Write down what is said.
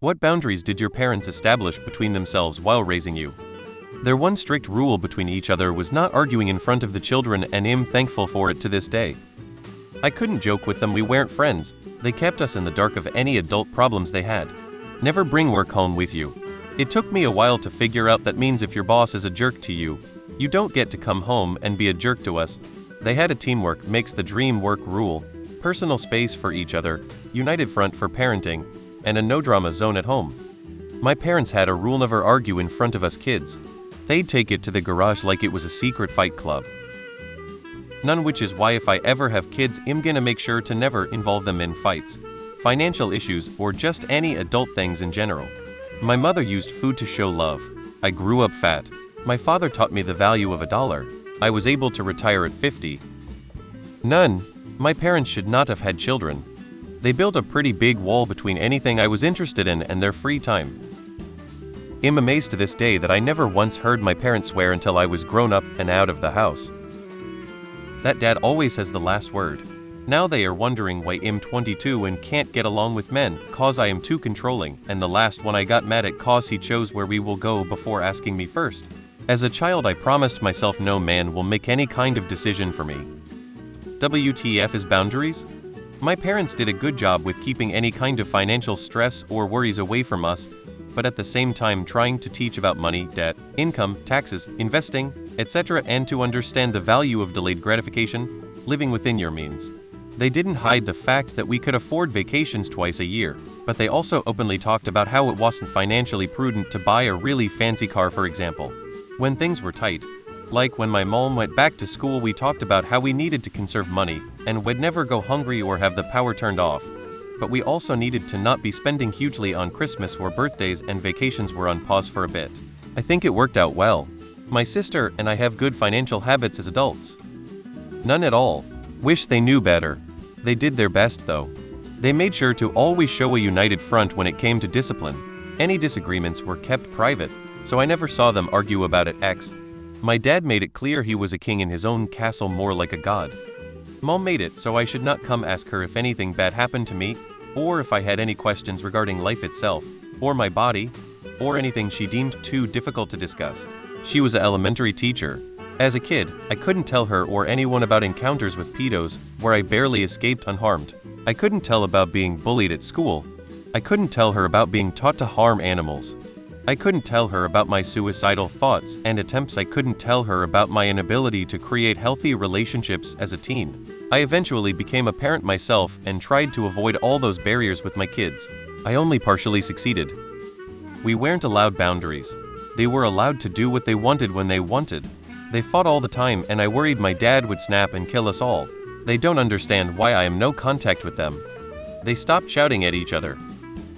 What boundaries did your parents establish between themselves while raising you? Their one strict rule between each other was not arguing in front of the children, and I'm thankful for it to this day. I couldn't joke with them, we weren't friends. They kept us in the dark of any adult problems they had. Never bring work home with you. It took me a while to figure out that means if your boss is a jerk to you, you don't get to come home and be a jerk to us. They had a teamwork makes the dream work rule, personal space for each other, united front for parenting, and a no-drama zone at home. My parents had a rule: never argue in front of us kids. They'd take it to the garage like it was a secret fight club. None, which is why if I ever have kids, I'm gonna make sure to never involve them in fights, financial issues, or just any adult things in general. My mother used food to show love. I grew up fat. My father taught me the value of $1. I was able to retire at 50. None. My parents should not have had children. They built a pretty big wall between anything I was interested in and their free time. I'm amazed to this day that I never once heard my parents swear until I was grown up and out of the house. That dad always has the last word. Now they are wondering why I'm 22 and can't get along with men, cause I am too controlling, and the last one I got mad at cause he chose where we will go before asking me first. As a child I promised myself no man will make any kind of decision for me. WTF is boundaries? My parents did a good job with keeping any kind of financial stress or worries away from us, but at the same time trying to teach about money, debt, income, taxes, investing, etc., and to understand the value of delayed gratification, living within your means. They didn't hide the fact that we could afford vacations twice a year, but they also openly talked about how it wasn't financially prudent to buy a really fancy car, for example. When things were tight, like when my mom went back to school, we talked about how we needed to conserve money and would never go hungry or have the power turned off. But we also needed to not be spending hugely on Christmas or birthdays, and vacations were on pause for a bit. I think it worked out well. My sister and I have good financial habits as adults. None at all. Wish they knew better. They did their best though. They made sure to always show a united front when it came to discipline. Any disagreements were kept private, so I never saw them argue about it. My dad made it clear he was a king in his own castle, more like a god. Mom made it so I should not come ask her if anything bad happened to me, or if I had any questions regarding life itself, or my body, or anything she deemed too difficult to discuss. She was an elementary teacher. As a kid, I couldn't tell her or anyone about encounters with pedos, where I barely escaped unharmed. I couldn't tell about being bullied at school. I couldn't tell her about being taught to harm animals. I couldn't tell her about my suicidal thoughts and attempts. I couldn't tell her about my inability to create healthy relationships as a teen. I eventually became a parent myself and tried to avoid all those barriers with my kids. I only partially succeeded. We weren't allowed boundaries. They were allowed to do what they wanted when they wanted. They fought all the time, and I worried my dad would snap and kill us all. They don't understand why I am no contact with them. They stopped shouting at each other.